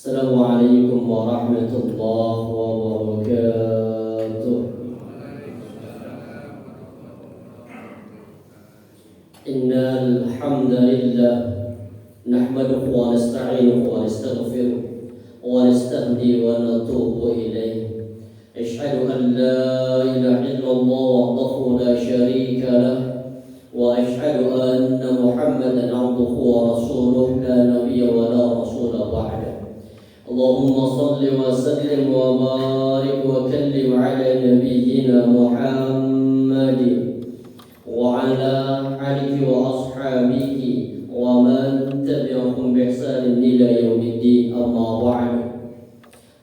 Assalamualaikum warahmatullahi wabarakatuh. Innal hamdalillah nahmaduhu wa nasta'inuhu wa nastaghfiruh wa nastahdi wa natubu ilayh. Asyhadu an la ilaha illallah wahdahu la syarika lah wa asyhadu anna Muhammadan 'abduhu wa rasuluh la nabiyya wa la rasula ba'da. Allahumma salli wa sallim wa barik wa kallim ala nabiyyina Muhammadin wa ala alihi wa ashabihi wa man tabi'ahum bi ihsanin ila yaumiddin, amma ba'd.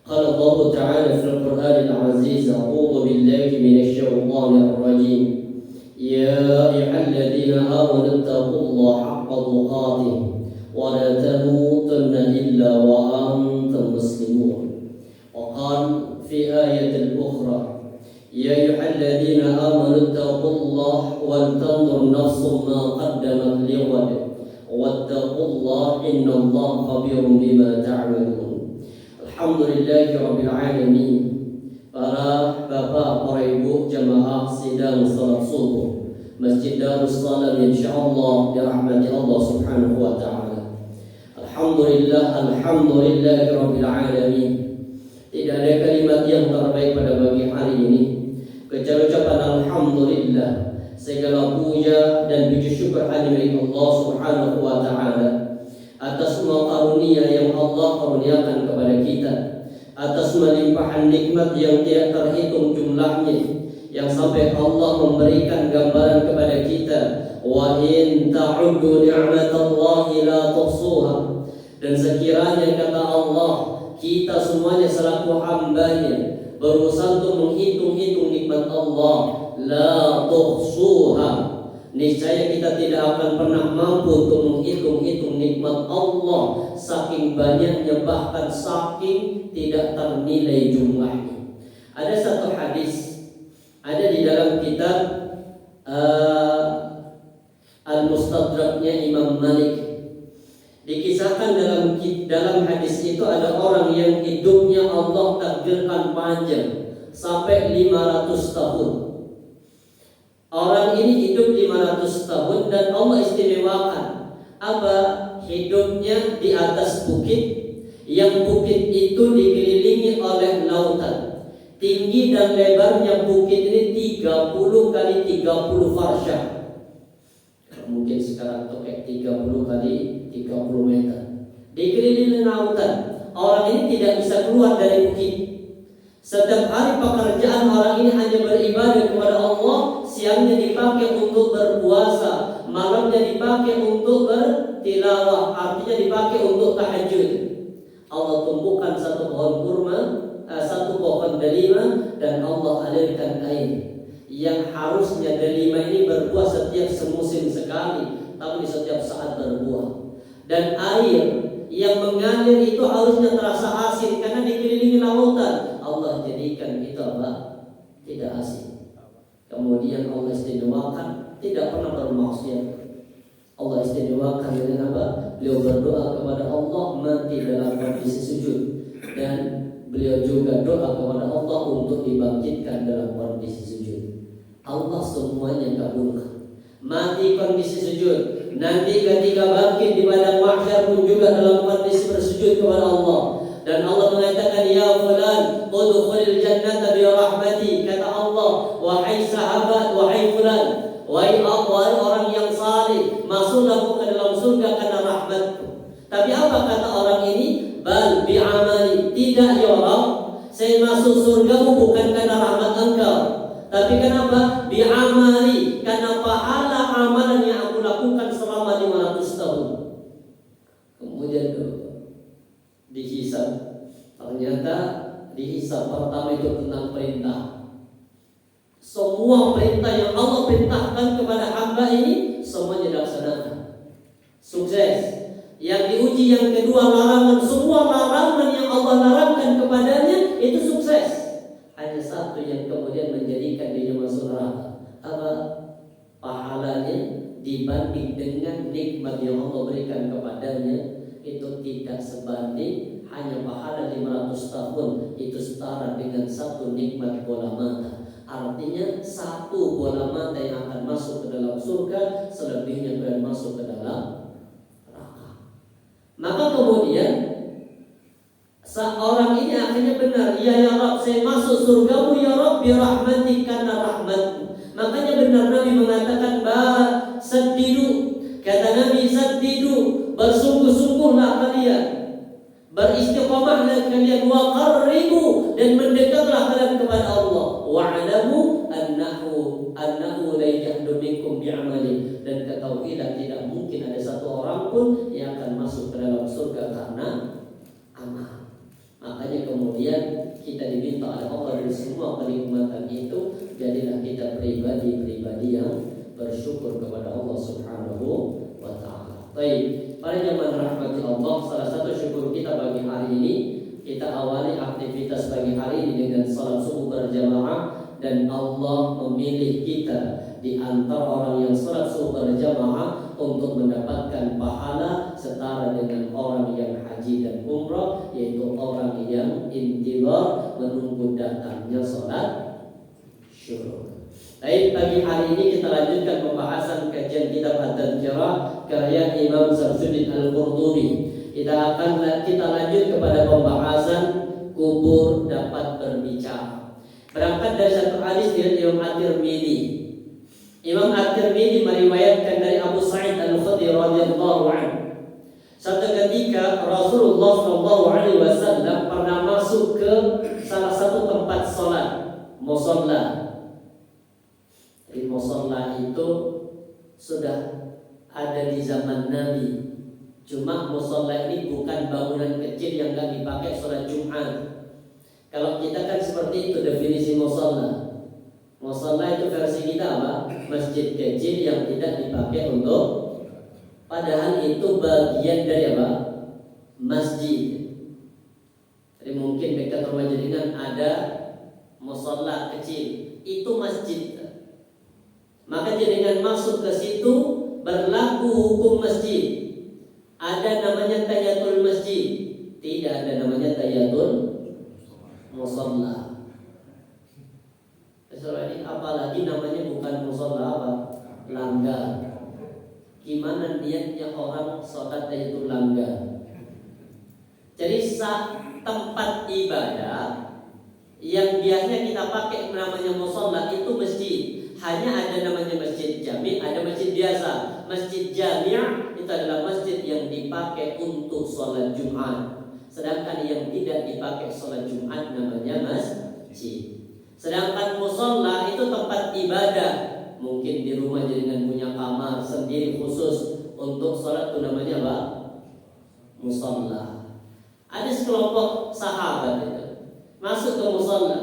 Qala Allah ta'ala fil Qur'anil 'aziz, a'udzu billahi minasy syaithanir rajim. Ya ayyuhalladzina amanu taqullaha haqqa tuqatih wa la tamutunna illa wa antum muslimun. Wa qala fi ayatin ukhra, ya ayyuhalladzina amanu taqullaha wal tanzur nafsum ma qaddamat lighad wattaqullaha innallaha khabirun bima ta'malun. Alhamdulillahi rabbil alamin. Para bapak, para ibu jamaah sidang salat subuh Masjid Darus Salam insyaallah dirahmati Allah Subhanahu wa taala. Alhamdulillahi rabbil alamin. Tidak ada kalimat yang terbaik pada pagi hari ini kecuali ucapan alhamdulillah. Segala puja dan puji syukur hanya milik Allah Subhanahu wa taala atas semua karunia yang Allah karuniakan kepada kita, atas melimpahan nikmat yang tidak terhitung jumlahnya, yang sampai Allah memberikan gambaran kepada kita, wa in ta'uddu ni'matallahi la tuhsuha. Dan sekiranya kata Allah, kita semuanya selaku hambanya berusaha untuk menghitung-hitung nikmat Allah, la tuhsuha, niscaya kita tidak akan pernah mampu untuk menghitung-hitung nikmat Allah, saking banyaknya, bahkan saking tidak ternilai jumlahnya. Ada satu hadis ada di dalam kitab Al-Mustadraknya Imam Malik. Dikisahkan dalam hadis itu ada orang yang hidupnya Allah takdirkan panjang sampai 500 tahun. Orang ini hidup 500 tahun dan Allah istimewakan apa? Hidupnya di atas bukit, yang bukit itu dikelilingi oleh lautan. Tinggi dan lebarnya bukit ini 30 kali 30 farsyah. Mungkin sekarang tuh kayak 30 kali 30 meter. Dikelilingi lautan. Orang ini tidak bisa keluar dari bukit. Setiap hari pekerjaan orang ini hanya beribadah kepada Allah. Siangnya dipakai untuk berpuasa, malamnya dipakai untuk bertilawah, artinya dipakai untuk tahajud. Allah tumbuhkan satu pohon kurma, satu pohon delima, dan Allah alirkan air yang harusnya delima ini berbuah setiap semusim sekali, tapi setiap saat berbuah. Dan air yang mengalir itu harusnya terasa asin karena dikelilingi lautan. Allah jadikan itu apa? Tidak asin. Kemudian Allah istimewakan tidak pernah bermaksiat. Allah istimewakan dengan apa? Beliau berdoa kepada Allah mati dalam kondisi sujud, dan beliau juga doa kepada Allah untuk dibangkitkan dalam kondisi sujud. Allah semuanya kabulkan. Mati kondisi sujud, nanti ketika bangkit di padang mahsyar pun juga dalam kondisi bersujud kepada Allah. Dan Allah mengatakan, ya fulan udkhulil jannata bi rahmati. Kata Allah, wahai sahabat, wahai fulan, wahai orang yang saleh, masuklah ke dalam surga karena rahmatku. Tapi apa kata orang ini? Bal bi amali. Tidak ya Allah, saya masuk surgamu bukan karena rahmat engkau, tapi kenapa? Bi amali, karena pahala amalan yang aku lakukan selama 500 tahun. Kemudian dihisab. Ternyata dihisab pertama itu tentang perintah. Semua perintah yang Allah perintahkan kepada hamba ini semuanya dilaksanakan. Sukses. Yang diuji yang kedua larangan. Semua larangan yang Allah larangkan kepadanya itu sukses. Hanya satu yang kemudian menjadikan dirinya masuk neraka. Apa? Pahalanya dibanding dengan nikmat yang Allah berikan kepadanya itu tidak sebanding, hanya pahala 500 tahun, itu setara dengan satu nikmat bola mata. Artinya satu bola mata yang akan masuk ke dalam surga, selebihnya akan masuk ke dalam neraka. Maka kemudian seorang ini akhirnya benar, ya Rabb, saya masuk surgamu ya Rabb, bi rahmatik, karena rahmatmu. Makanya benar Nabi mengatakan, saddidu, kata Nabi, saddidu, bersungguh-sungguhlah kalian, beristiqamahlah kalian, wa qarribu, dan mendekatlah kalian kepada Allah, wa'lamu annahu la yahdu minkum bi'amali, dan ketahuilah tidak mungkin ada satu orang pun yang akan masuk ke dalam surga karena amal. Makanya kemudian kita diminta oleh Allah dari semua kenikmatan itu, jadilah kita pribadi-pribadi yang bersyukur kepada Allah Subhanahu wa ta'ala. Baik, para jamaah rahmati Allah, salah satu syukur kita bagi hari ini, kita awali aktivitas pagi hari ini dengan salat subuh berjamaah, dan Allah memilih kita di antara orang yang salat subuh berjamaah untuk mendapatkan pahala setara dengan orang yang haji dan umrah, yaitu orang yang intizar, menunggu datangnya salat syuruk. Baik, pagi hari ini kita lanjutkan pembahasan kajian kitab At-Tadhkirah karya Imam Syamsuddin Al-Qurtubi. Kita lanjut kepada pembahasan kubur dapat berbicara. Berangkat dari satu hadis dari Imam At-Tirmidzi. Imam At-Tirmidzi meriwayatkan dari Abu Sa'id Al-Khudri radhiyallahu anhu. Suatu ketika Rasulullah SAW pernah masuk ke salah satu tempat sholat, musalla. Di musalla itu sudah ada di zaman Nabi. Cuma musalla ini bukan bangunan kecil yang gak dipakai sholat Jumat. Kalau kita kan seperti itu definisi musalla. Musalla itu versi kita apa? Masjid kecil yang tidak dipakai untuk, padahal itu bagian dari apa? Masjid. Jadi mungkin dekat rumah jenengan ada musalla kecil, itu masjid. Maka jenengan masuk ke situ berlaku hukum masjid. Ada namanya tahiyatul masjid, tidak ada namanya tahiyatul musalla. Ini apalagi namanya bukan musalla apa? Langgar. Gimana niatnya orang sholat tahiyatul langgar? Jadi tempat ibadah yang biasanya kita pakai namanya musalla itu masjid. Hanya ada namanya masjid jami', ada masjid biasa. Masjid jami' itu adalah masjid yang dipakai untuk sholat Jumat. Sedangkan yang tidak dipakai sholat Jumat namanya masjid. Sedangkan musalla itu tempat ibadah. Mungkin di rumah jenengan punya kamar sendiri khusus untuk sholat, itu namanya apa? Musalla. Ada sekelompok sahabat itu masuk ke musalla.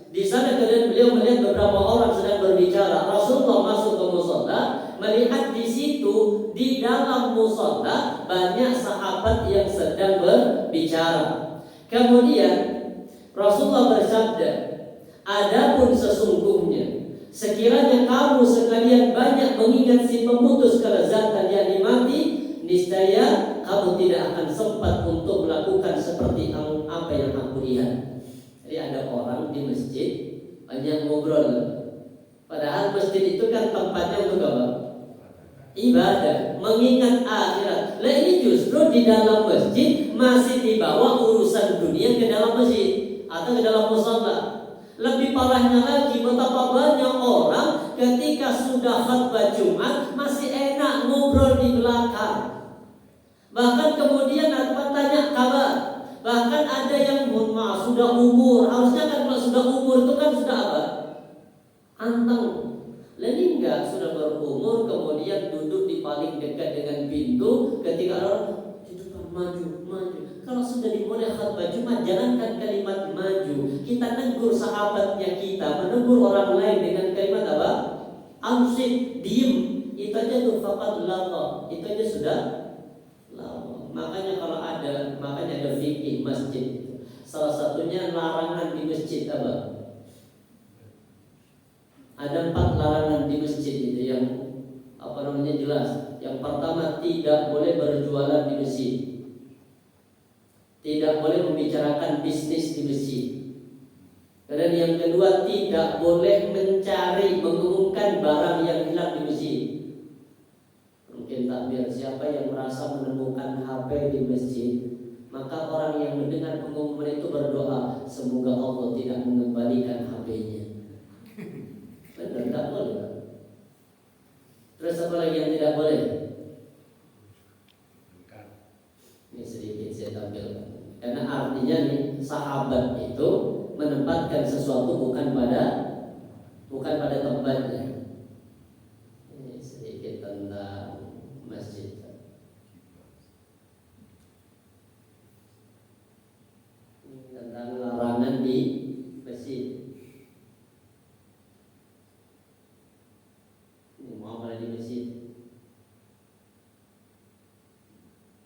Di sana kemudian beliau melihat beberapa orang sedang berbicara. Rasulullah masuk ke musalla, melihat di situ di dalam musalla banyak sahabat yang sedang berbicara. Kemudian Rasulullah bersabda, adapun sesungguhnya sekiranya kamu sekalian banyak mengingat si pemutus kelezatan yang dimati, niscaya kamu tidak akan sempat untuk melakukan seperti apa yang aku lihat. Jadi ada orang di masjid banyak ngobrol, padahal masjid itu kan tempatnya untuk apa? Ibadah, mengingat akhirat. Lah ini justru di dalam masjid masih dibawa urusan dunia ke dalam masjid atau ke dalam musalla. Lebih parahnya lagi, betapa banyak orang ketika sudah khutbah Jumat masih enak ngobrol di belakang. Bahkan kemudian ada tanya kabar. Bahkan ada yang mohon maaf sudah umur, harusnya kan kalau sudah umur itu kan sudah apa? Anteng. Lain enggak, sudah berumur kemudian duduk di paling dekat dengan pintu ketika orang itu maju. Kalau sudah dimulai khutbah Jumat, jangankan kalimat maju, kita negur sahabatnya kita, menegur orang lain dengan kalimat apa? Ansik, diem. Itu aja tuh faqad laqah. Itu aja sudah lama. Makanya ada fikih masjid. Salah satunya larangan di masjid apa? Ada 4 larangan di masjid itu yang jelas. Yang pertama, tidak boleh berjualan di masjid. tidak boleh membicarakan bisnis di masjid. Dan yang kedua, tidak boleh mencari, mengumumkan barang yang hilang di masjid. Mungkin takbir, siapa yang merasa menemukan HP di masjid, maka orang yang mendengar pengumuman itu berdoa, semoga Allah tidak mengembalikan HP-nya. Benar, tidak boleh. Terus apa lagi yang tidak boleh? Ini sedikit saya tampilkan. Karena artinya nih, sahabat itu menempatkan sesuatu bukan pada tempatnya. Ini sedikit tentang masjid. Ini tentang larangan di masjid. Ini mau apa di masjid?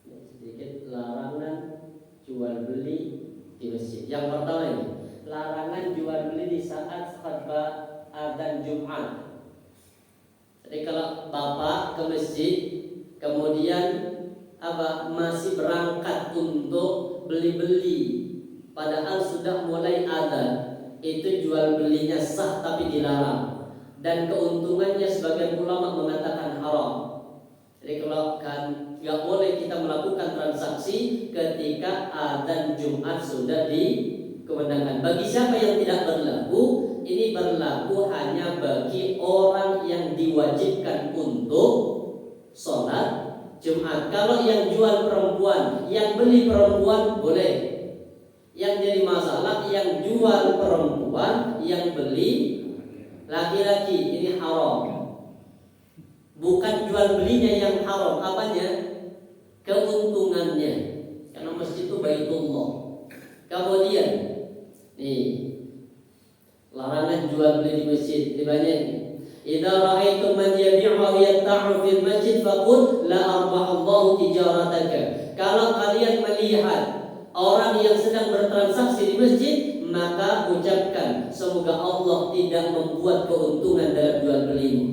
Ini sedikit larangan jual beli di masjid. Yang pertama ini, larangan jual beli di saat khutbah adzan Jumat. Jadi kalau bapak ke masjid, kemudian masih berangkat untuk beli-beli, padahal sudah mulai adzan, itu jual belinya sah tapi dilarang. Dan keuntungannya sebagian ulama mengatakan haram. Jadi kalau kan nggak boleh kita melakukan transaksi ketika adzan Jumat sudah dikumandangkan. Bagi siapa yang tidak berlaku, ini berlaku hanya bagi orang yang diwajibkan untuk sholat Jumat. Kalau yang jual perempuan, yang beli perempuan boleh. Yang jadi masalah yang jual perempuan, yang beli laki-laki, ini haram. Bukan jual belinya yang haram, apanya? Keuntungannya. Karena masjid itu baitullah. Kemudian nih, larangan jual beli di masjid. Dibanyakin. Idza ra'aitum man yabi'u wa yatta'u fil masjid faqul la arbahallahu tijarataka. Kalau kalian melihat orang yang sedang bertransaksi di masjid, maka ucapkan semoga Allah tidak membuat keuntungan dalam jual belimu.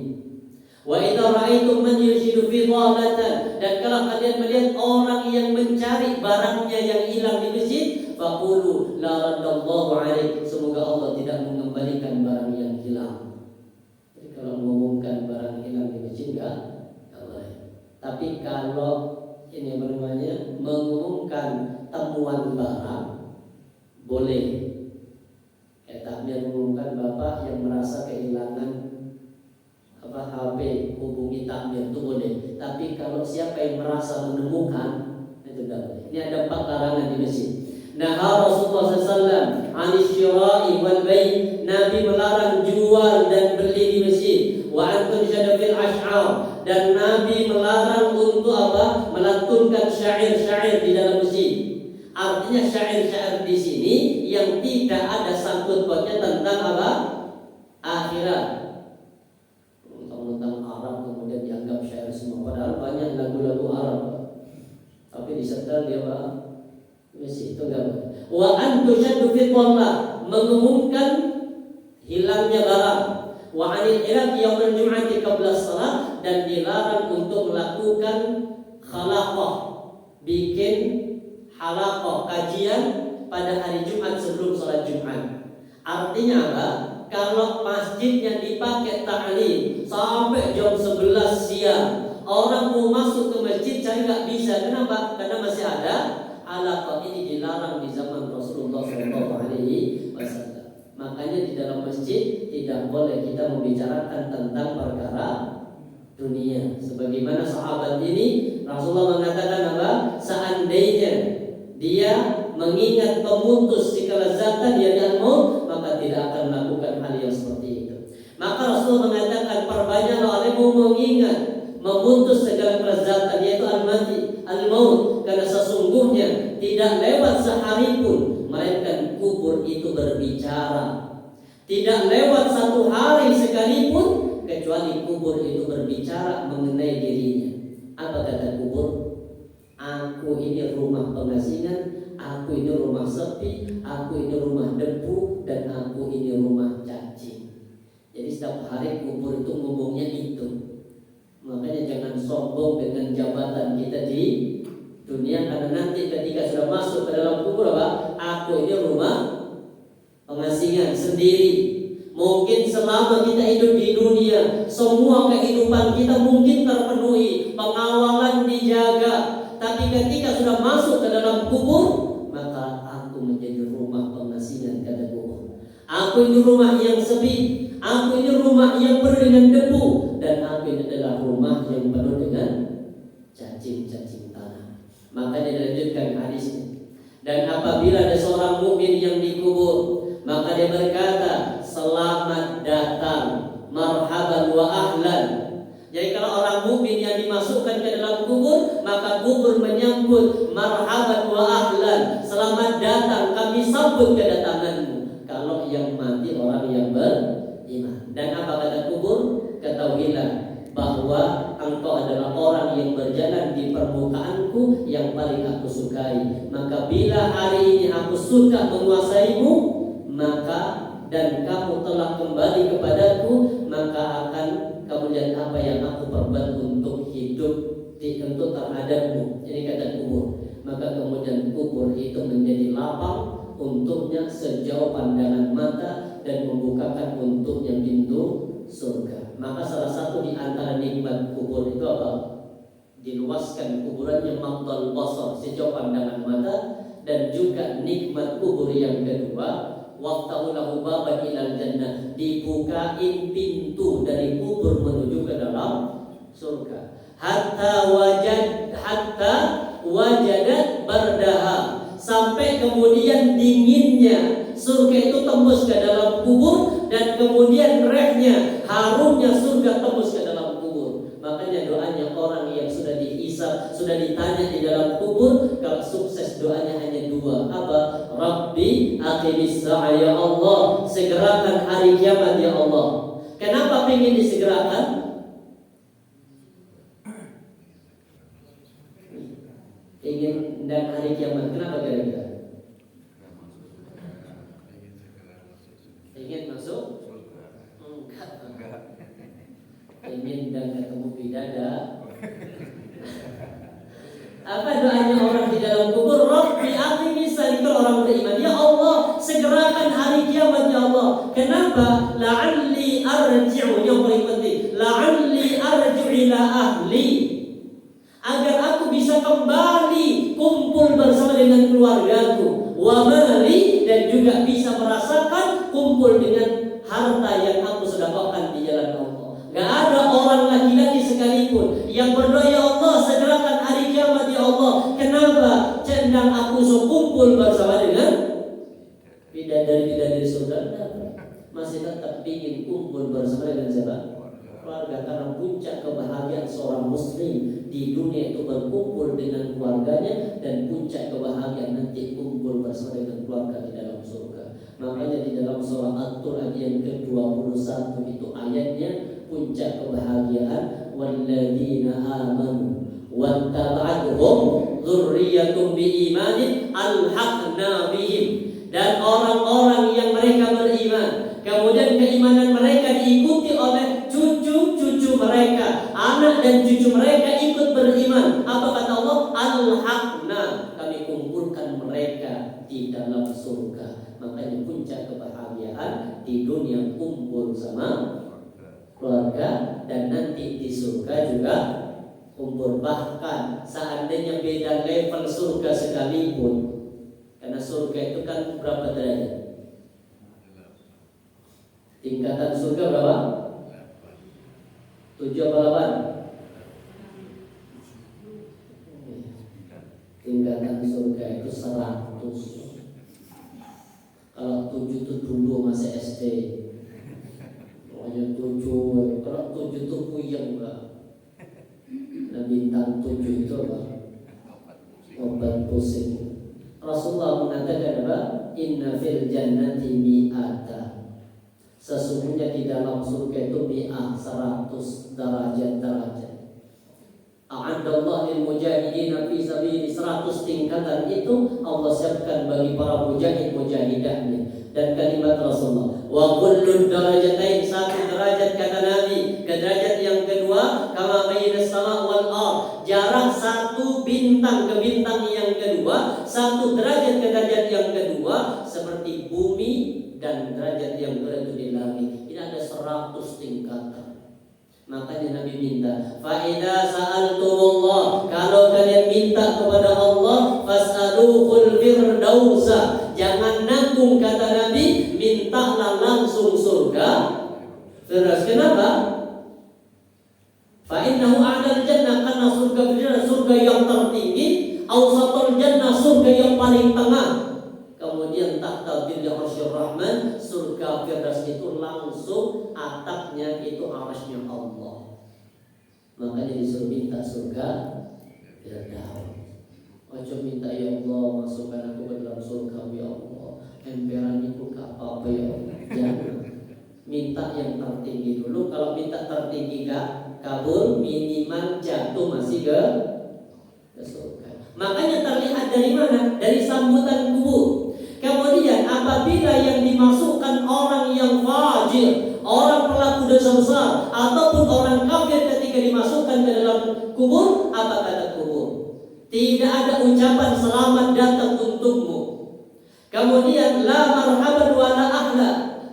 Wa idza ra'aitum man yurshidu fi dhalatan, dan kalau kalian melihat orang yang mencari barangnya yang hilang di masjid, faqulu la radallahu alaik, semoga Allah tidak mengembalikan barang yang hilang. Jadi kalau mengumumkan barang hilang di masjid enggak boleh. Tapi kalau ini namanya mengumumkan temuan barang boleh. Kayak takbir mengumumkan bapak yang merasa kehilangan HP, hubungi takbir itu boleh. Tapi kalau siapa yang merasa menemukan, itu tidak boleh. Ini ada 4 larangan di masjid. Nah, Rasulullah SAW anisyirai wal bai', Nabi melarang jual dan beli di masjid. Wa antun syadafil ash'ar, dan Nabi melarang untuk melantunkan syair-syair di dalam masjid. Artinya syair-syair di sini yang tidak ada sangkut pautnya tentang akhirat. Tentang Arab kemudian dianggap syair semua, padahal banyak lagu-lagu Arab tapi disetel dia masih itu enggak boleh. Wa antushaddu fi tallah, mengumumkan hilangnya barang. Wa anil iraq yaumul jum'ati qabla shalah, dan dilarang untuk melakukan khalaqah, bikin halaqah, kajian pada hari Jumat sebelum salat Jumat. Artinya apa? Kalau masjidnya dipakai ta'lim sampai jam 11 siang, orang mau masuk ke masjid cari nggak bisa. Kenapa? Karena masih ada halaqah. Ini dilarang di zaman Rasulullah SAW. Makanya di dalam masjid tidak boleh kita membicarakan tentang perkara dunia. Sebagaimana sahabat ini, Rasulullah mengatakan apa? Seandainya dia mengingat pemutus si kelezatan dia al-maut, maka tidak akan melakukan hal yang seperti itu. Maka Rasul mengatakan, perbanyaklah olehmu mengingat memutus segala kelezatan, yaitu al-mati, al-maut, karena sesungguhnya tidak lewat sehari pun melainkan kubur itu berbicara. Tidak lewat 1 hari sekalipun kecuali kubur itu berbicara mengenai dirinya. Apa kata kubur? Aku ini rumah pengasingan, aku ini rumah sepi, aku ini rumah debu, dan aku ini rumah cacing. Jadi setiap hari kubur itu ngomongnya itu. Makanya jangan sombong dengan jabatan kita di dunia, karena nanti ketika sudah masuk ke dalam sendiri. Mungkin selama kita hidup di dunia, semua kehidupan kita mungkin terpenuhi, pengawalan dijaga. Tapi ketika sudah masuk ke dalam kubur, maka aku menjadi rumah pengasingan, kata kubur. Aku ini rumah yang sepi, aku ini rumah yang penuh dengan debu, dan aku ini adalah rumah yang penuh dengan cacing-cacing tanah. Maka dilanjutkan hadisnya. Dan apabila ada seorang mukmin yang dikubur, maka dia berkata, selamat datang, marhaban wa ahlan. Jadi kalau orang mukmin yang dimasukkan ke dalam kubur, maka kubur menyambut, marhaban wa ahlan, selamat datang, kami sambut kedatanganmu. Kalau yang mati orang yang beriman. Dan apa kata kubur? Ketahuilah bahwa engkau adalah orang yang berjalan di permukaanku yang paling aku sukai. Maka bila hari ini aku suka menguasaimu, maka dan kamu telah kembali kepadaku, maka akan kamu lihat apa yang aku perbuat untuk hidup untuk terhadapmu. Ini kata kubur. Maka kemudian kubur itu menjadi lapang untuknya sejauh pandangan mata dan membukakan untuknya pintu surga. Maka salah satu di antara nikmat kubur itu apa? Diluaskan kuburannya maqdal basar, sejauh pandangan mata. Dan juga nikmat kubur yang kedua, waftahu lahu baban ilal jannah, dibukain pintu dari kubur menuju ke dalam surga. Hatta wajadat bardaha, sampai kemudian dinginnya surga itu tembus ke dalam kubur, dan kemudian rehnya, harumnya surga tembus ke dalam kubur. Makanya doanya orang yang sudah dihisab, sudah ditanya di dalam kubur, kalau sukses doanya hanya dua. Apa? Rabbi aqimis sa'a, ya Allah, segerakan hari kiamat ya Allah. Kenapa ingin disegerakan? Ingin dan hari kiamat. Kenapa kira-kira? Ingin masuk? Enggak. Ingin dan ketemu bidadari. Apa doanya orang di dalam kubur? Rabbi aqimis sa'a, itu orang beriman. Ya Allah, segerakan hari kiamat ya Allah. Kenapa? La'alli arji'u, yang paling penting, la'alli arji'u ila ahli, agar aku bisa kembali kumpul bersama dengan keluargaku, wa mali, dan juga bisa merasakan kumpul dengan harta yang aku sedekahkan di jalan Allah. Gak ada orang laki-laki sekalipun yang berdoa, ya Allah, segerakan hari kiamat ya Allah. Kenapa? Cenderung aku kumpul bersama dengan bidadari saudara, masih tetap ingin kumpul bersama dengan siapa? Keluarga. Karena puncak kebahagiaan seorang muslim di dunia itu berkumpul dengan keluarganya, dan puncak kebahagiaan nanti kumpul bersama dengan keluarga di dalam surga. Makanya di dalam surah At-Tur ayat yang ke-21 itu ayatnya, puncak kebahagiaan, walladzina amanu wattaba'athum dzurriyyatuhum biimanin alhaqna bihim, dan orang-orang yang mereka beriman, kemudian keimanan mereka diikuti oleh cucu-cucu mereka, anak dan cucu mereka ikut beriman. Apa kata Allah? Alhaqna, kami kumpulkan mereka di dalam surga. Makanya puncak kebahagiaan di dunia kumpul sama keluarga, dan nanti di surga juga kumpul. Bahkan seandainya beda level surga sekalipun, karena surga itu kan berapa derajat? Tingkatan surga berapa? 7 apa 8? Tingkatan surga itu 100. Kalau 7 itu dulu masih SD. Pokoknya 7. Kalau 7 itu puyeng lah. Nah, bintang 7 itu apa? Obat pusing. Rasulullah mengatakan apa? Inna fil jannati mi'ata. Sesungguhnya di dalam surga itu mi'ah, 100 derajat. A'adallahu lil mujahidin fi sabili, 100 tingkatan itu Allah siapkan bagi para mujahidahnya. Dan kalimat Rasulullah, wa kullu darajatain, 1 derajat kata Nabi, ke derajat yang kedua, kama bainas sama wal ardh, jarak 1 bintang ke bintang yang kedua, 1 derajat ke derajat yang kedua seperti bumi dan derajat yang Makanya Nabi minta, fa idza sa'altumullah, kalau kalian minta kepada Allah, fas'aluhul firdausa, jangan nanggung, kata Nabi, mintalah langsung surga Firdaus. Kenapa? Fa innahu a'lal jannah, karena surga Firdaus surga yang tertinggi, awsatul jannah surga yang paling tengah. Kemudian tahta dhilli arsyir rahman, surga Firdaus itu langsung atapnya itu arasy-Nya Allah. Makanya disuruh minta surga Firdaus. Ojo minta ya Allah masukkan aku ke dalam surga ya Allah, emperan itu gak apa-apa ya Allah. Jangan. Minta yang tertinggi dulu. Kalau minta tertinggi gak kabul, minimal jatuh masih ke surga. Makanya terlihat dari mana? Dari sambutan kubur. Kemudian apabila yang dimasukkan orang yang fajir, orang pelaku dosa besar, ataupun orang kafir, ketika dimasukkan ke dalam kubur, apa kata kubur? Tidak ada ucapan selamat datang untukmu. Kemudian la marhaban wa la ahla,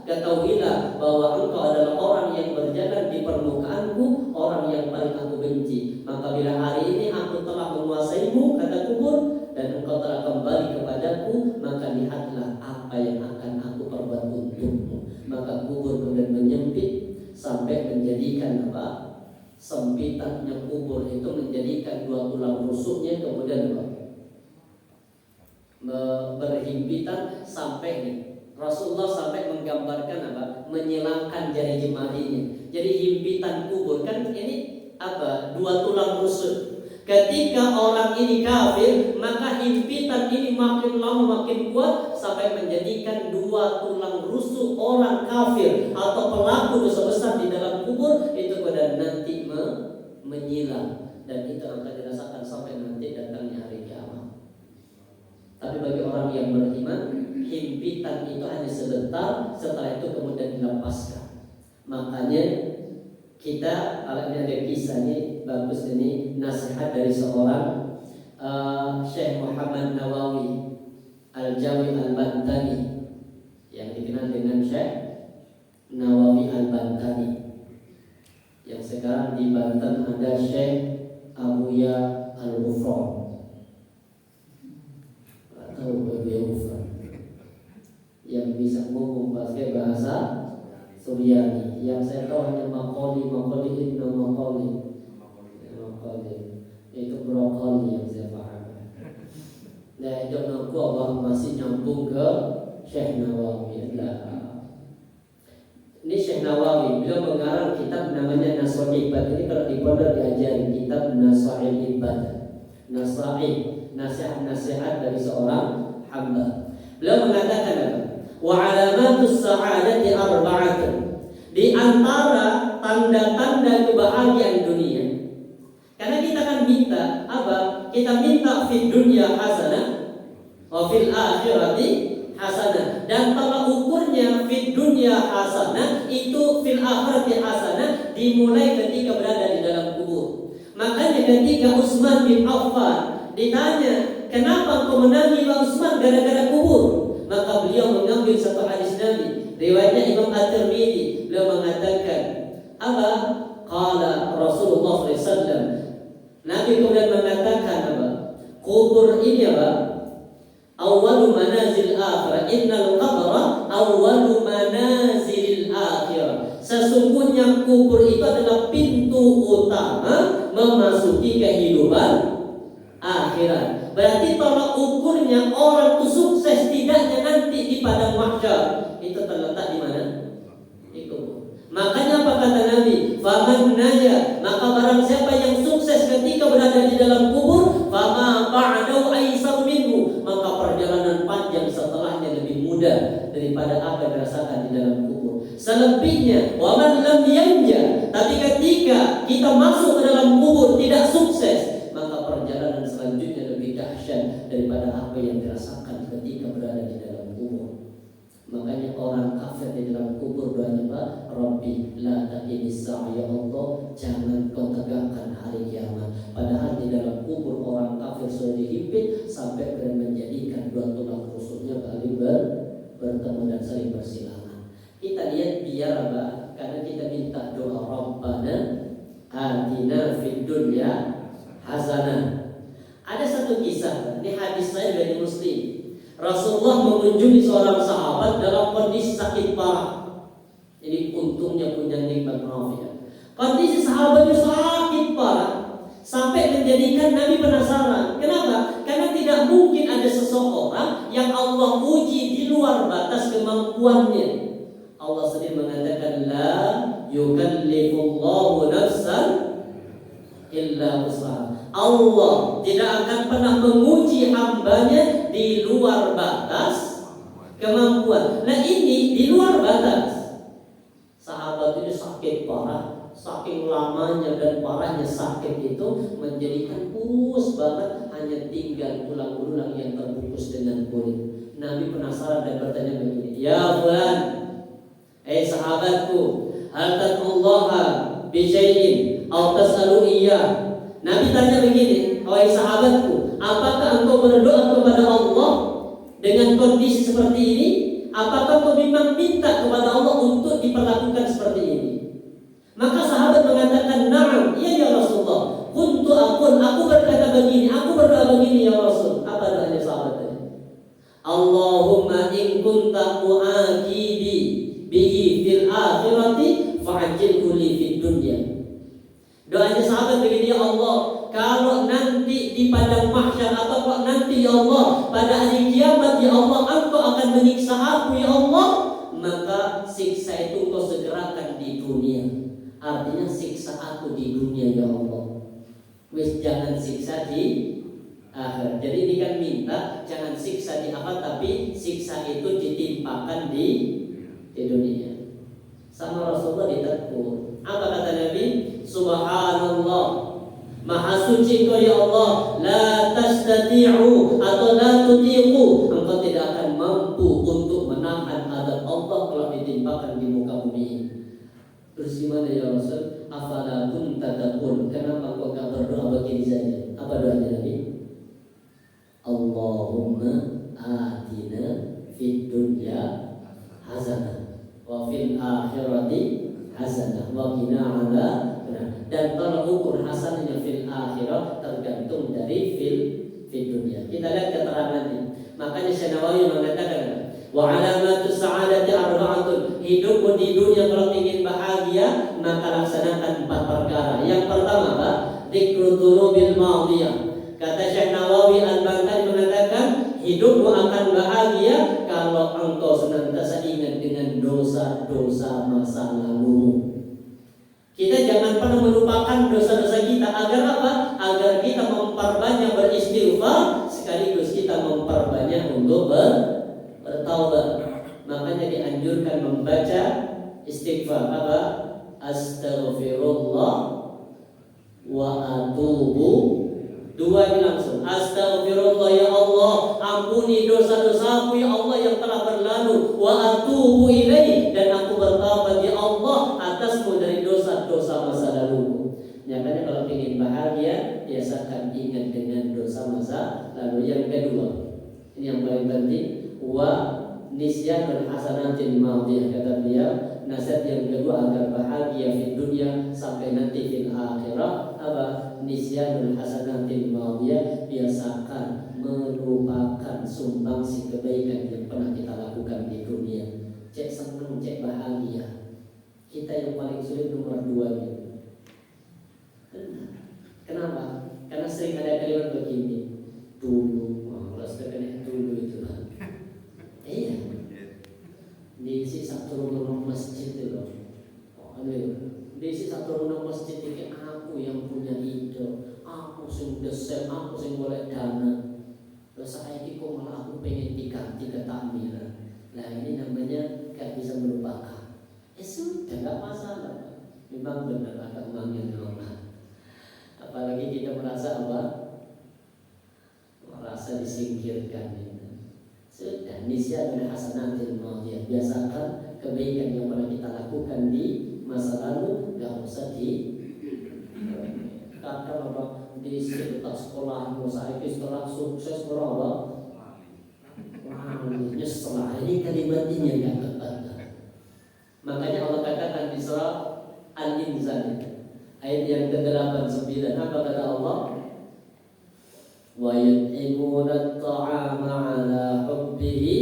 ketahuilah bahwa engkau adalah orang yang berjalan di permukaanku, orang yang paling aku benci. Maka bila hari ini aku telah menguasaimu, kata kubur, dan engkau telah kembali kepadaku, maka lihatlah apa yang akan aku perbuat untukmu. Maka kubur kemudian menyempit sampai menjadikan apa? Sempitannya kubur itu menjadikan dua tulang rusuknya kemudian apa? Berhimpitan sampai nih. Rasulullah sampai menggambarkan apa? Menyilangkan jari jemarinya. Jadi himpitan kubur kan ini apa? Dua tulang rusuk. Ketika orang ini kafir, maka himpitan ini makin lama makin kuat sampai menjadikan dua tulang rusuk orang kafir atau pelaku dosa besar di dalam kubur itu pada nanti menyilang, dan itu akan dirasakan sampai nanti datangnya hari kiamat. Tapi bagi orang yang beriman, himpitan itu hanya sebentar, setelah itu kemudian dilepaskan. Makanya kita, kalau ini ada kisahnya bagus, ini nasihat dari seorang Syekh Muhammad Nawawi Al-Jawi Al-Bantani, yang dikenal dengan Syekh Nawawi Al-Bantani, yang sekarang di Banten ada Syekh Abuya Al-Ghufran atau Abuya Ghufran, yang bisa ngomong pakai bahasa Suryani. Yang saya tahu hanya makoli itu itu brokoli yang saya paham. Nah, itu aku Allah masih nyambung ke Syekh Nawawi. Ini Syekh Nawawi, beliau mengarang kitab namanya Nasaih Ibad. Ini kalau di pondok diajarin kitab Nasaih Ibad. Nasaih, nasihat-nasihat dari seorang hamba. Beliau mengatakan apa? Wa alamatus sa'adati arba'atun. Di antara tanda-tanda kebahagiaan dunia. Karena kita kan minta apa? Kita minta fid dunya hasanah wa fil akhirati hasanah. Dan tolak ukurnya fid dunya hasanah itu fil akhirati hasanah dimulai ketika berada di dalam kubur. Makanya ketika Utsman bin Affan ditanya, "Kenapa kau menangis Utsman gara-gara kubur?" Maka beliau mengambil satu hadis Nabi, riwayatnya Imam At-Tirmidzi. Beliau mengatakan, apa? Qala Rasulullah SAW. Nabi kemudian mengatakan apa? Kubur ini apa? Awwalu manazil akhirah. Innal qabra awwalu manazil akhirah. Sesungguhnya kubur itu adalah pintu utama memasuki kehidupan akhirat. Berarti tolak ukurnya orang itu sukses tidaknya nanti di padang mahsyar itu terletak di mana? Di kubur. Makanya apa kata Nabi? Faman naja, maka barang siapa yang sukses ketika berada di dalam kubur, fama ba'dahu aisar minhu, maka perjalanan panjang setelahnya lebih mudah daripada apa yang dirasakan di dalam kubur. Selebihnya, waman lam yanja, tapi ketika kita masuk ke dalam kubur tidak sukses, maka perjalanan selanjutnya lebih dahsyat daripada apa yang dirasakan ketika berada di dalam kubur. Makanya orang kafir di dalam kubur doanya apa? Rabbi la taqimis sa'a, ya Allah, jangan kau tegakkan hari kiamat. Padahal di dalam kubur orang kafir sudah dihimpit sampai menjadikan dua tulang rusuknya saling bertemu dan saling bersilangan. Kita lihat biar apa? Karena kita minta doa Rabbana atina fid dunya hasanah. Ada satu kisah, ini hadis saya dari Muslim. Rasulullah mengunjungi seorang sahabat dalam kondisi sakit parah. Ini untungnya punya nikmat rafiah. Kondisi sahabatnya sakit parah sampai menjadikan Nabi penasaran. Kenapa? Karena tidak mungkin ada seseorang yang Allah uji di luar batas kemampuannya. Allah sendiri mengatakan la yukallifullahu nafsan illa wus'aha. Allah tidak akan pernah menguji hambanya di luar batas kemampuan. Nah ini di luar batas. Sahabat ini sakit parah, saking lamanya dan parahnya sakit itu menjadikan kurus banget, hanya tinggal tulang-tulang yang terbungkus dengan kulit. Nabi penasaran dan bertanya begini, ya fulan, sahabatku, hal tad'ullaha bi syai'in aw tas'alu iyyah. Nabi tanya begini, wahai sahabatku, apakah engkau berdoa kepada Allah dengan kondisi seperti ini? Apakah kau memang minta kepada Allah untuk diperlakukan seperti ini? Maka sahabat mengatakan, na'am, iya ya Rasulullah. Aku berkata begini, aku berdoa begini ya Rasul. Apa doanya sahabat tadi? Allahumma in kunta mu'aqibi bihi fil akhirati fa'ajilhu li fid dunya. Doanya sahabat begini, ya Allah, kalau nanti di padang mahsyar atau kalau nanti ya Allah pada hari kiamat ya Allah engkau akan menyiksa aku ya Allah, maka siksa itu engkau segerakan di dunia. Artinya siksa aku di dunia ya Allah. Wis jangan siksa di akhir. Jadi ini kan minta jangan siksa di akhir, tapi siksa itu ditimpakan di dunia. Sama Rasulullah ditegur. Apa kata Nabi? Subhanallah, Maha suci Engkau ya Allah, la tastati'u atau la tutiqu, engkau tidak akan mampu untuk menahan adab Allah kalau ditimpakan di muka bumi ini. Terus gimana ya Rasul? Afala kunta taqul, kenapa engkau enggak berdoa begini saja? Apa doanya Nabi? Allahumma atina fid dunya hasanah wa fil akhirati hasanah wa qina adzabannar. Dan tolak ukur hasannya fil akhirah tergantung dari fil dunia. Kita lihat keterangannya. Makanya Syekh Nawawi mengatakan, wa alamatus sa'adati arba'atun. Hidupmu di dunia kalau ingin bahagia, maka laksanakan 4 perkara. Yang pertama, Pak, dzikrul dzunubil madhiyah. Kata Syekh Nawawi Al-Baghdadi mengatakan, hidupmu akan bahagia kalau engkau senantiasa ingat dengan dosa-dosa masa lalu. Kita jangan pernah melupakan dosa-dosa kita. Agar apa? Agar kita memperbanyak beristighfar, sekaligus kita memperbanyak untuk bertaubat. Makanya dianjurkan membaca istighfar apa? Astaghfirullah wa atubu. Dua ini langsung. Astaghfirullah ya Allah, ampuni dosa-dosaku ya Allah yang telah berlalu. Wa atubu ilaihi, dan aku bertaubat ya Allah atasmu dari dosa-dosa masa lalu. Makanya kalau ingin bahagia, biasakan ingat dengan dosa masa lalu. Yang kedua, ini yang paling penting, wa nisyanul hasanatil madhiyah. Kata beliau, nasihat yang kedua agar bahagia di dunia sampai nanti fil akhirah apa? Nisyanul hasanatil madhiyah, biasakan melupakan sumbangsi kebaikan yang pernah kita lakukan di dunia. Cek senang, cek bahagia. Kita yang paling sulit nomor 2 gitu. Kenapa? Karena sering ada kalimat begini, dulu, kalau sebenarnya dulu itu kan. Iya. Diisi satu rumah masjid itu loh. Diisi satu rumah masjid ini aku yang punya ide, aku sing desain, aku sing golek dana. Terus saya kok malah aku pengen diganti ke takmir. Nah ini namanya gak bisa melupakan. Sudah gak masalah. Memang benar ada uang yang normal. Apalagi kita merasa apa? Merasa disingkirkan. Sudah, nisyanul hasanatil madhiyah. Biasakan kebaikan yang pernah kita lakukan di masa lalu, gak usah kadang apa di sekitar sekolah, saya setelah sukses berawal, setelah ini kalimat ini yang tepat. Makanya Allah katakan di surah Al-Insan, ayat Ayat yang ke-89 apa kata Allah? Wa yut'imuna at-ta'ama 'ala hubbihi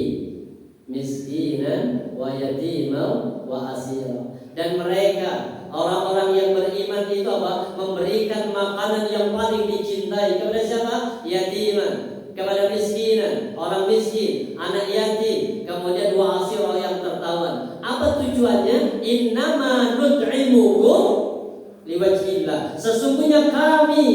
miskinan wa yatiman wa asira. Dan mereka orang-orang yang beriman itu apa? Memberikan makanan yang paling dicintai kepada siapa? Yatiman, kepada miskinan, orang miskin, anak yatim, kemudian wa asira yang tertawan. Apa tujuannya? Innama nut'imukum liwajhillah. Sesungguhnya kami,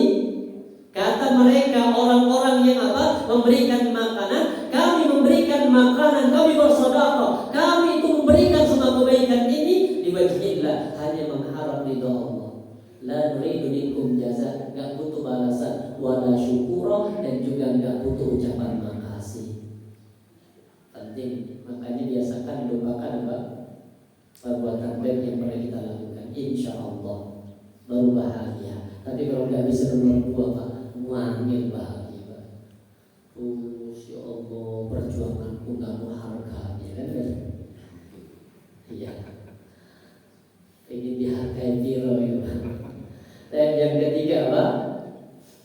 kata mereka orang-orang yang apa? Memberikan makanan, kami memberikan makanan, kami bersedekah, kami itu memberikan semua kebaikan ini liwajhillah, hanya mengharap ridha Allah. La nuridu minkum jazaa, enggak butuh balasan, wala syukura, dan juga enggak butuh ucapan makasih. Penting, makanya biasakan lupakan apa? Perbuatan baik yang pernah kita lakukan, insya Allah baru bahagia. Tapi kalau nggak bisa nomor 2 Pak, wangil bahagia Pak. Ya Allah, perjuanganku nggak mau harganya kan? Iya. Ingin dihargai biro ya. Dan yang ketiga Pak,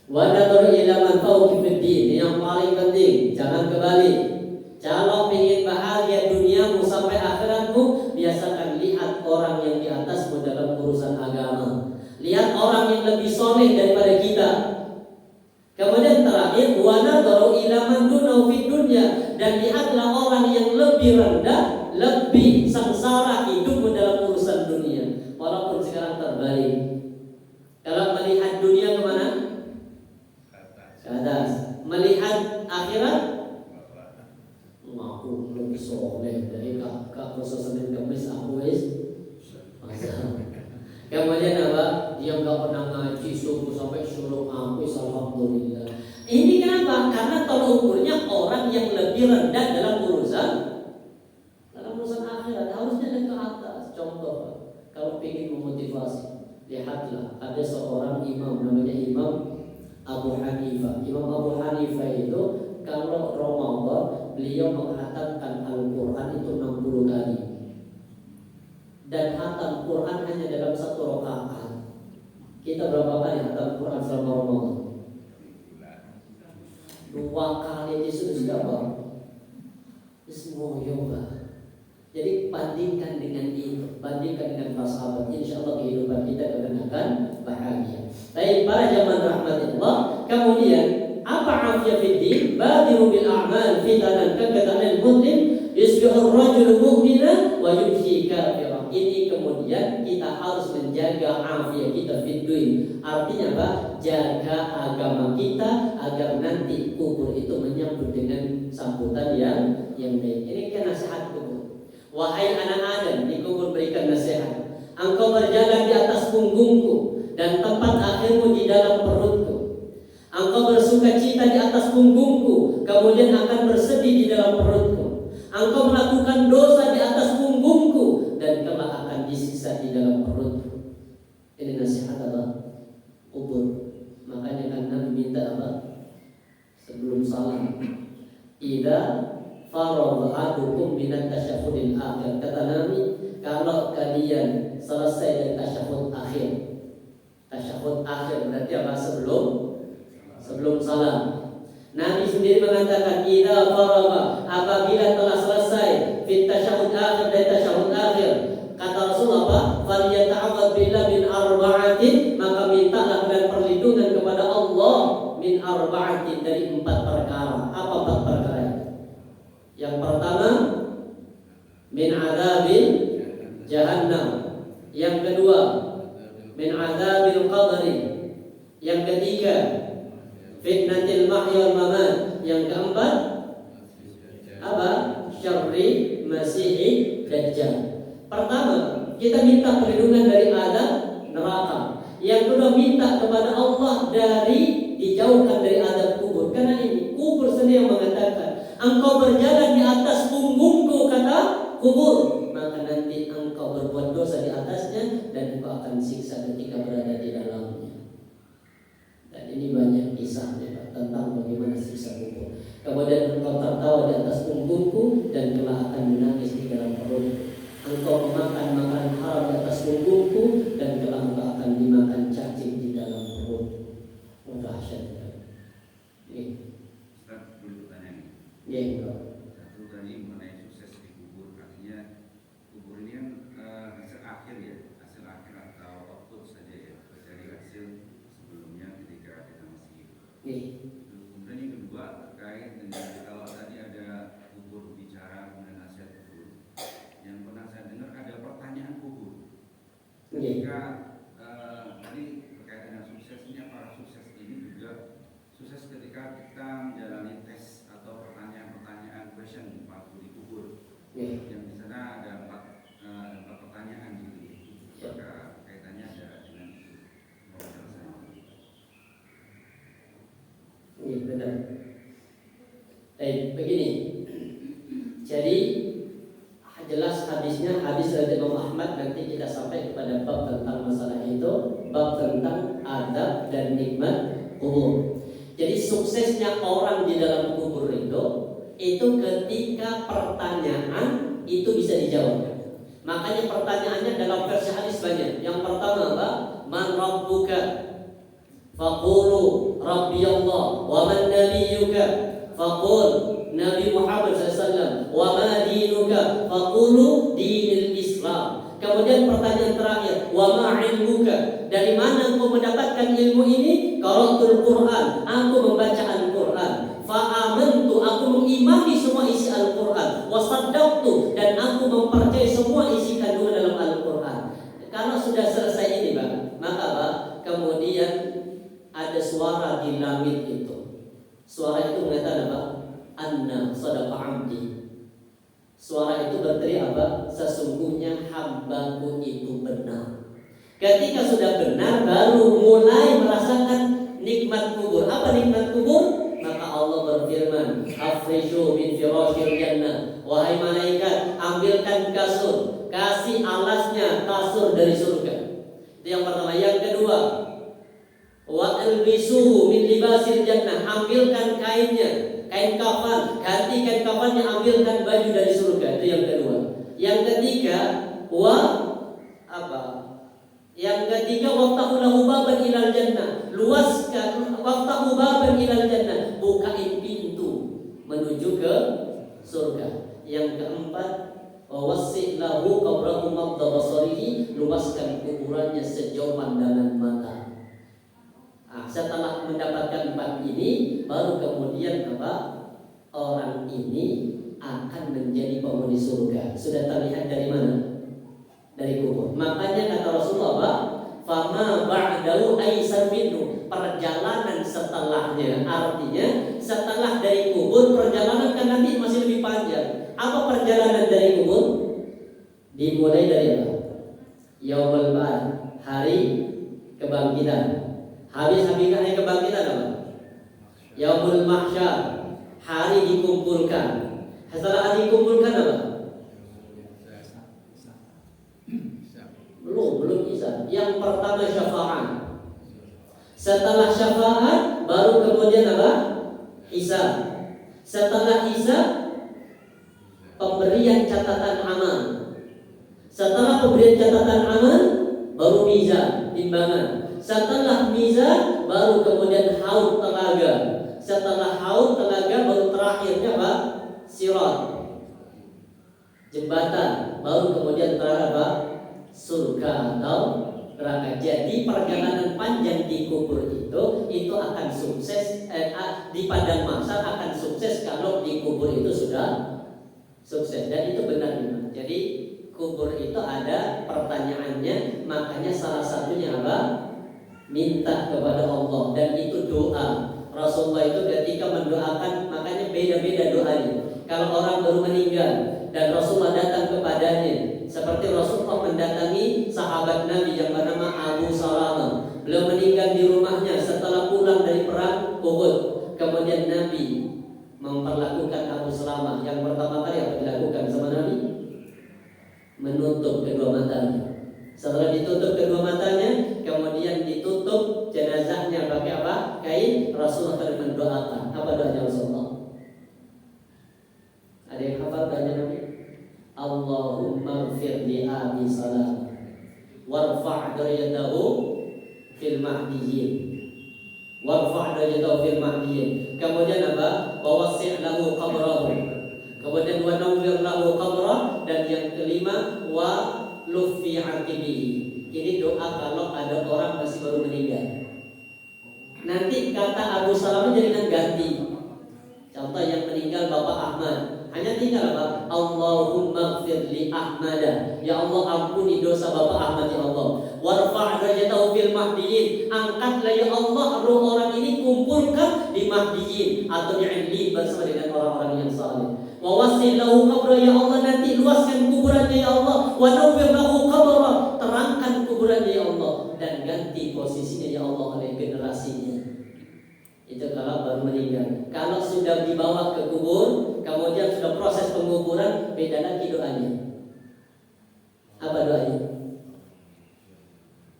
wa nadhur ila man fawqa fid-din. Yang paling penting, jangan kebalik. Kalau ingin bahagia duniamu sampai akhiratmu, biasakan lihat orang yang di atasmu dalam urusan agama. Lihat orang yang lebih soleh daripada kita. Kemudian terakhir, wa nadharu ila man dunahu fid dunya, dan lihatlah orang yang lebih rendah, lebih sengsara hidupmu dalam urusan dunia. Walaupun sekarang terbalik. Kalau melihat dunia kemana? Ke atas. Melihat akhirat, aku lebih soleh dari kakak proses Senin Kamis aku kemudian apa? Dia nggak pernah ngaji subuh sampai suruh aku, alhamdulillah. Ini kenapa? Karena tolak ukurnya orang yang lebih rendah dalam urusan akhirat, harusnya ke atas. Contoh, kalau ingin memotivasi, lihatlah ada seorang imam namanya Imam Abu Hanifah. Imam Abu Hanifah itu kalau Ramadan beliau menghatamkan Al-Quran itu 60 kali. Dan hatam Quran hanya dalam 1 rakaat. Kita berapa kali hatam Quran selama Ramadan? 2 kali itu sudah Pak. Semua yoga. Jadi bandingkan dengan itu, bandingkan dengan para sahabat, insya Allah kehidupan kita akan bahagia. Baik para jamaah rahmatillah, kemudian apa afiyah fiddin? Badiru bil a'mal fitanan kaqatan muslim yusbihu ar-rajulu mu'mina wa yumsi kafiran. Ini kemudian kita harus menjaga afiyah kita fiddin. Artinya apa? Jaga agama kita agar nanti kubur itu menyambut dengan sambutan yang baik. Ini kan nasihat kubur. Wahai anak Adam, di kubur berikan nasihat. Engkau berjalan di atas punggungku dan tempat akhirmu di dalam perutku. Engkau bersuka cita di atas punggungku, kemudian akan bersedih di dalam perutku. Engkau melakukan dosa di atas punggungku dan kelak akan disiksa di dalam perutku. Ini nasihat apa? Kubur. Makanya kan Nabi minta apa? Sebelum salam, idza faragha ahadukum minat tasyahhudil akhir. Kata Nabi, kalau kalian selesai dari tasyahud akhir. Tasyahud akhir berarti apa? Sebelum salam. Nabi sendiri mengatakan idza faragha, apabila telah selesai fit tasyahud akhir dari tasyahud akhir, kata Rasul apa? Falyata'awwadz billah min arba'atin, maka mintalah dengan perlindungan kepada Allah min arba'atin, dari 4 perkara. Apa 4 perkara itu? Yang pertama, min adzabil jahannam. Yang kedua, min adzabil qabri. Yang ketiga, fitnatil mahya wal mamat. Yang keempat apa? Syarri masiih dajjal. Pertama, kita minta perlindungan dari azab neraka. Yang kedua, minta kepada Allah dari dijauhkan dari azab kubur. Karena ini kubur sendiri yang mengatakan, engkau berjalan di atas punggungku, kata kubur, maka nanti engkau berbuat dosa di atasnya dan engkau akan siksa ketika berada di dalamnya. Dan ini banyak kisahnya tentang bagaimana siksa kubur. Kemudian engkau tertawa di atas punggungku dan kelak akan menangis di dalam perut. Engkau memakan makanan haram di atas punggungku dan kelak engkau akan dimakan cacing tadi mengenai sukses di kubur. Artinya kubur ini kan hasil akhir ya, hasil akhir atau output saja ya, dari hasil sebelumnya ketika kita masih hidup. Kemudian yang kedua terkait dengan kalau tadi ada kubur bicara mengenai nasihat kubur, yang pernah saya dengar ada pertanyaan kubur. Ketika tadi terkait dengan suksesnya para sukses ini juga sukses ketika kita menjalani tes atau pertanyaan-pertanyaan question waktu di kubur. Yang di sana ada empat pertanyaan gitu. Maka kaitannya ada dengan itu. Iya benar. Begini. Jadi jelas hadisnya hadis dari Imam Ahmad, nanti kita sampai kepada bab tentang masalah itu, bab tentang adab dan nikmat kubur. Jadi suksesnya orang di dalam kubur itu ketika pertanyaan itu bisa dijawab. Makanya pertanyaannya dalam versi hadis banyak. Yang pertama apa? Man rabbuka? Faqulu Rabbi Allah. Wa man nabiyyuka? Faqul Nabi Muhammad SAW. Wa ma dinuka? Faqulu dinil Islam. Kemudian pertanyaan terakhir, wa ma ilmuka? Dari mana engkau mendapatkan ilmu ini? Qara'tul Quran, aku membaca Al-Quran. Fa'amantu, aku mengimani semua isi Al-Quran. Wa saddaqtu, dan aku mempercayai semua isi kandungan dalam Al-Quran. Kalau sudah selesai ini, Bang, maka Bang, kemudian ada suara di langit itu. Suara itu mengatakan apa? Anna sadaqa abdi. Suara itu berteriak apa? Sesungguhnya hambaku itu benar. Ketika sudah benar, baru mulai merasakan nikmat kubur. Apa nikmat kubur? Maka Allah berfirman, afrishu min firashil jannah. Wahai malaikat, ambilkan kasur, kasih alasnya kasur dari surga. Itu yang pertama. Yang kedua, wa albisuhu min libasil jannah. Ambilkan kainnya, kain kafan, ganti kain kafannya, ambilkan baju dari surga. Itu yang kedua. Yang ketiga, Yang ketiga, waftahu lahu baban ilal jannah. Luaskan waftahu baban ilal jannah. Bukain pintu menuju ke surga. Yang keempat, wawassi' lahu qabrahu mabda basarihi. Luaskan kuburannya sejauh pandangan mata. Setelah mendapatkan empat ini, baru kemudian orang ini akan menjadi penghuni surga. Sudah terlihat dari mana? Dari kubur. Makanya kata Rasulullah, fama ba'dahu aisar minhu. Perjalanan setelahnya, artinya setelah dari kubur, perjalanan kan nanti masih lebih panjang. Apa perjalanan dari kubur? Dimulai dari apa? Yaumul ba'd, hari kebangkitan. Habis hari kebangkitan apa? Yaumul mahsyar, hari dikumpulkan. Setelah hari dikumpulkan apa? Belum bisa. Yang pertama syafaat. Setelah syafaat baru kemudian apa? Hisab. Setelah hisab pemberian catatan amal. Setelah pemberian catatan amal baru mizan, timbangan. Setelah mizan baru kemudian haud telaga. Setelah haud telaga baru terakhirnya apa? Sirat, jembatan. Baru kemudian terakhir apa? Surga atau neraka. Jadi perjalanan panjang di kubur itu akan sukses, di padang mahsyar akan sukses kalau di kubur itu sudah sukses. Dan itu benar. Jadi kubur itu ada pertanyaannya. Makanya salah satunya apa? Minta kepada Allah. Dan itu doa. Rasulullah itu ketika mendoakan, makanya beda-beda doanya. Kalau orang baru meninggal dan Rasulullah datang kepadanya, seperti Rasulullah mendatangi sahabat Nabi yang bernama Abu Salamah. Beliau meninggal di rumahnya setelah pulang dari perang Uhud. Kemudian Nabi memperlakukan Abu Salamah. Yang pertama kali apa dilakukan sama Nabi? Menutup kedua matanya. Setelah ditutup kedua matanya, kemudian ditutup jenazahnya pakai apa? Kain. Rasulullah akan mendoakan. Apa doanya Rasulullah? Ada yang hafal doanya Nabi? Allahumma ighfir li Abi Salamah warfa' darajatahu fil mahdiyyin. Warfa' darajatahu fil mahdiyyin. Kemudian apa? Wa wasi' lahu qabrahu. Kemudian wa Akhirnya tinggal apa? Allahumma ighfir li Ahmada. Ya Allah ampuni dosa Bapak Ahmad ya Allah. Warfa' darajatahu fil mahdiyin. Angkatlah ya Allah roh orang ini, kumpulkan di mahdiyin atau di illiyin bersama dengan orang-orang yang saleh. Wa wassil lahu qabra, ya Allah nanti luaskan kuburannya ya Allah. Wa nawwir lahu qabra, terangkan kuburannya ya Allah, dan ganti posisinya ya Allah oleh generasinya. Itu kalau baru meninggal. Kalau sudah dibawa ke kubur, kemudian sudah proses penguburan, beda lagi doanya. Apa doanya?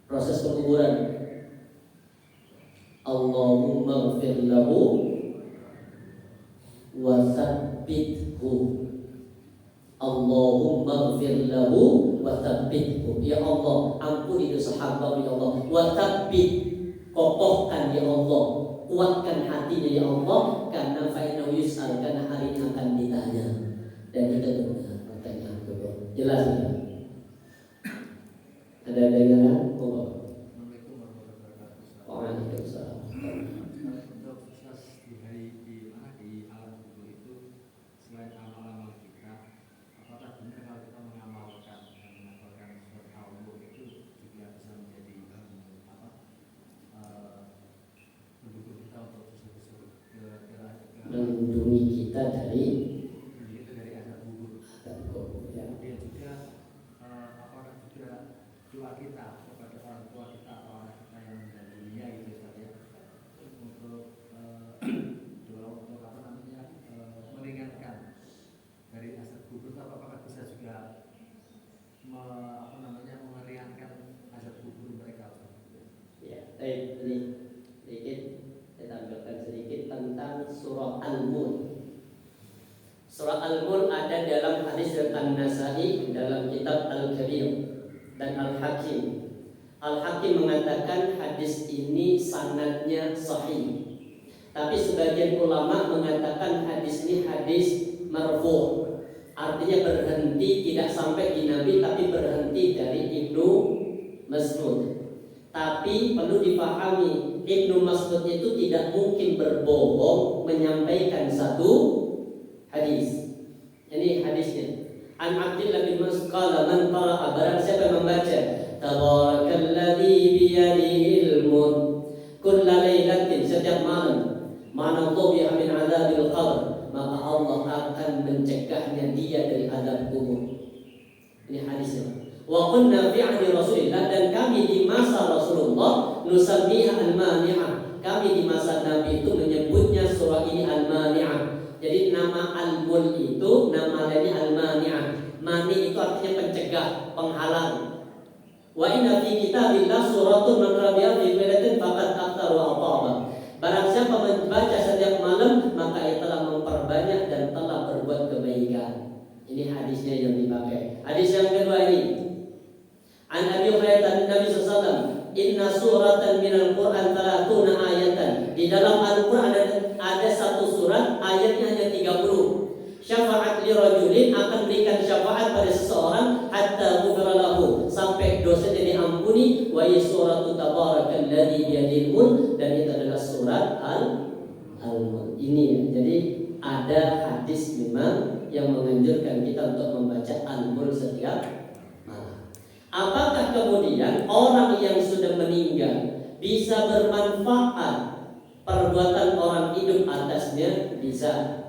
Proses penguburan. Allahumma ighfir lahu wa tsabbithu. Allahumma ighfir lahu wa tsabbithu. Ya Allah, ampuni dosa hamba ya Allah. Wa tsabbit, kokohkan ya Allah, kuatkan hatinya ya Allah, karena fa'innahu yus'al, karena hari ini akan ditanya. Dan itu benar pertanyaan kubur. Jelas ya? Ada dengaran? Waalaikumsalam. Untuk proses di alam kubur itu, selain amal-amal kita, apakah benar kalau kita mengamalkan surat Al-Mulk itu juga bisa menjadi mendukung kita untuk melindungi kita dari azab kubur. ya. Kemudian juga apakah juga doa kita kepada orang tua kita atau anak kita yang meninggal dunia gitu saja, untuk doa untuk meringankan dari azab kubur, apakah bisa juga meringankan azab kubur mereka? Ya, ini sedikit saya tampilkan sedikit tentang surah Al-Mulk. Surah Al-Mulk ada dalam hadis An-Nasa'i dalam kitab Al-Kabir dan Al-Hakim. Al-Hakim mengatakan hadis ini sanadnya sahih. Tapi sebagian ulama mengatakan hadis ini hadis marfu'. Artinya berhenti, tidak sampai di Nabi, tapi berhenti dari Ibnu Mas'ud. Tapi perlu dipahami, Ibnu Mas'ud itu tidak mungkin berbohong menyampaikan satu hadis. Ini hadisnya. An Abdullah bin Mas'ud qala man qara'a, barang siapa yang membaca tabarakalladzi biyadihil mulk kulla lailatin, setiap malam, ma'nallahu biha min adzabil qabr, maka Allah akan mencegahnya dia dari azab kubur. Ini hadisnya. Wa kunna fi ahdi Rasulillah, dan kami di masa Rasulullah nusammiha al-mani'ah, kami di masa Nabi itu menyebutnya surah ini al-mani'ah. Jadi nama al-mulk itu nama lainnya al-mani'ah. Mani itu artinya pencegah, penghalang. Wa inna fi kitabillah suratun man rabi'a fi lailatin faqad aktaru ataba. Barang siapa membaca setiap malam, maka ia telah memperbanyak dan telah berbuat kebaikan. Ini hadisnya yang dipakai. Hadis yang kedua ini, An Abi Hurairah Nabi sallallahu, inna suratan minal Qur'an 30 ayatan. Di dalam Al-Qur'an ada satu surat, ayatnya hanya 30. Syafa'at li rajulin, akan berikan syafaat pada seseorang hatta ghufira lahu, sampai dosanya diampuni. Wa suratu tabarakalladzi biyadihil mulk, dan itu adalah surat Al-Mulk. Ini jadi ada hadis memang yang menganjurkan kita untuk membaca Al-Mulk setiap malam. Apakah kemudian orang yang sudah meninggal bisa bermanfaat perbuatan orang hidup atasnya? Bisa.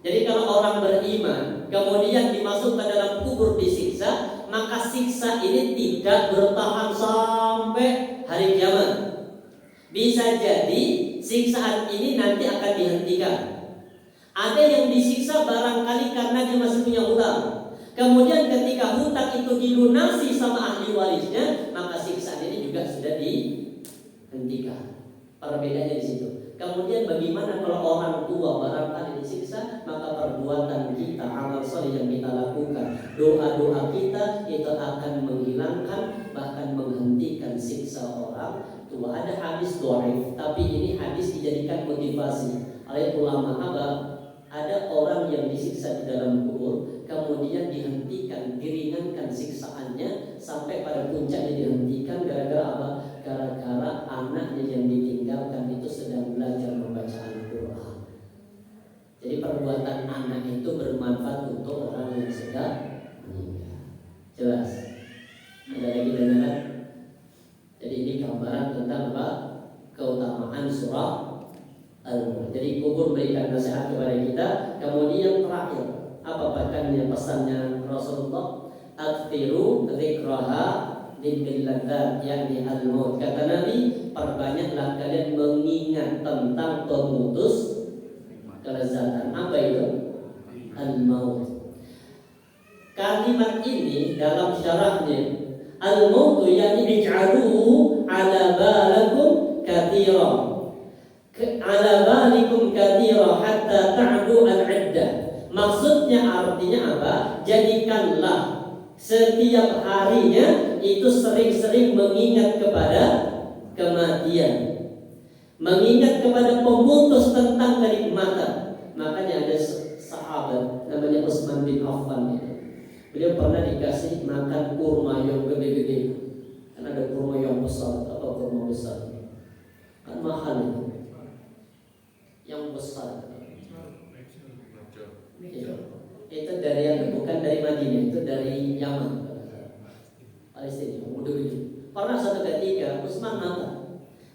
Jadi kalau orang beriman kemudian dimasukkan dalam kubur disiksa, maka siksa ini tidak bertahan sampai hari kiamat. Bisa jadi siksaan ini nanti akan dihentikan. Ada yang disiksa barangkali karena dia masih punya hutang. Kemudian ketika hutang itu dilunasi sama ahli warisnya, maka siksaan ini juga sudah dihentikan. Perbedaannya di situ. Kemudian bagaimana kalau orang tua barangkali disiksa, maka perbuatan kita, amal soleh yang kita lakukan, doa-doa kita itu akan menghilangkan, bahkan menghentikan siksa orang tua. Ada hadis dhaif, tapi ini hadis dijadikan motivasi oleh ulama. Ada orang yang disiksa di dalam kubur, kemudian dihentikan, diringankan siksaannya sampai pada puncaknya dihentikan. Gara-gara apa? Gara-gara anaknya yang ditinggalkan itu sedang belajar membaca Al-Quran. Jadi perbuatan perbuatan anak itu bermanfaat untuk orang yang sudah meninggal. Jelas? Ada lagi dengaran? Jadi ini gambaran tentang apa? Keutamaan surah Al-Mulk. Jadi kubur memberikan nasihat kepada kita. Kemudian terakhir, apa pakannya pesannya Rasulullah? Aktiru dzikraha dzikri ladzat, yakni al-maut. Kata Nabi, perbanyaklah kalian mengingat tentang pemutus kelezatan. Apa itu? Al-maut. Kalimat ini dalam syarahnya, al-maut yakni ij'aluhu ala balakum katsira. Ala balikum katsira hatta ta'du al-'iddah. Maksudnya artinya apa? Jadikanlah setiap harinya itu sering-sering mengingat kepada kematian, mengingat kepada pemutus tentang kenikmatan. Makanya ada sahabat namanya Utsman bin Affan itu. Beliau pernah dikasih makan kurma yang gede-gede. Kan ada kurma yang besar, apa kurma besar? Kan mahal itu. Yang besar. Ya. Itu dari yang bukan dari Madinah, itu dari Yaman, Palestina. Udah begitu. Pernah satu ketika Utsman makan.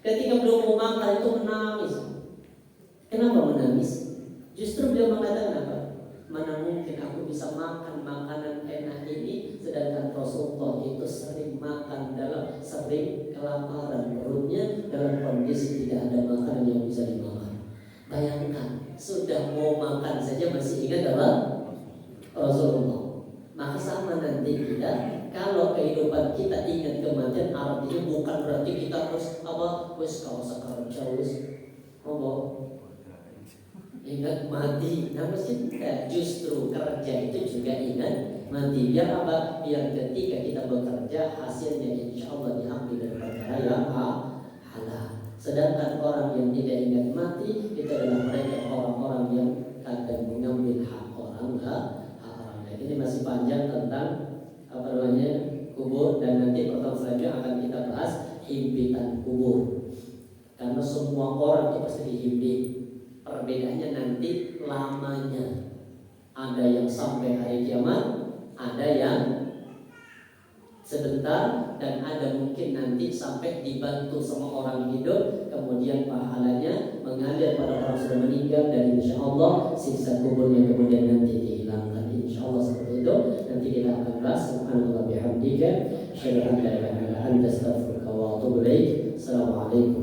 Ketika belum mau makan itu menangis. Kenapa menangis? Justru beliau mengatakan apa? Mana mungkin aku bisa makan makanan enak ini, sedangkan Rasulullah itu sering makan dalam sering kelaparan perutnya dalam kondisi tidak ada makanan yang bisa dimakan. Bayangkan, sudah mau makan saja masih ingat apa? Rasulullah. Maka sama nanti kita, kalau kehidupan kita ingat kematian, artinya bukan berarti kita harus apa? Wes kalau sekarang jauh ingat mati. Nah mesti kita justru kerja itu juga ingat mati. Biar apa? Biar ketika kita bekerja hasilnya insya Allah diambil dari perkara yang halal. Sedangkan orang yang tidak ingat mati itu adalah mereka orang-orang yang kadang mengambil hak orang orang. Ini masih panjang tentang apa namanya kubur, dan nanti pertemuan selanjutnya akan kita bahas himpitan kubur. Karena semua orang itu pasti dihimpit. Perbedaannya nanti lamanya. Ada yang sampai hari kiamat, ada yang sebentar, dan ada mungkin nanti sampai dibantu sama orang hidup, kemudian pahalanya mengalir pada orang sudah meninggal, dan insya Allah siksa kuburnya kemudian nanti dihilangkan. Insya Allah seperti itu. Nanti kita akan bahas. Subhanallah bihamdika, asyhadu an la ilaha illa anta, astaghfiruka wa atubu ilaik. Assalamualaikum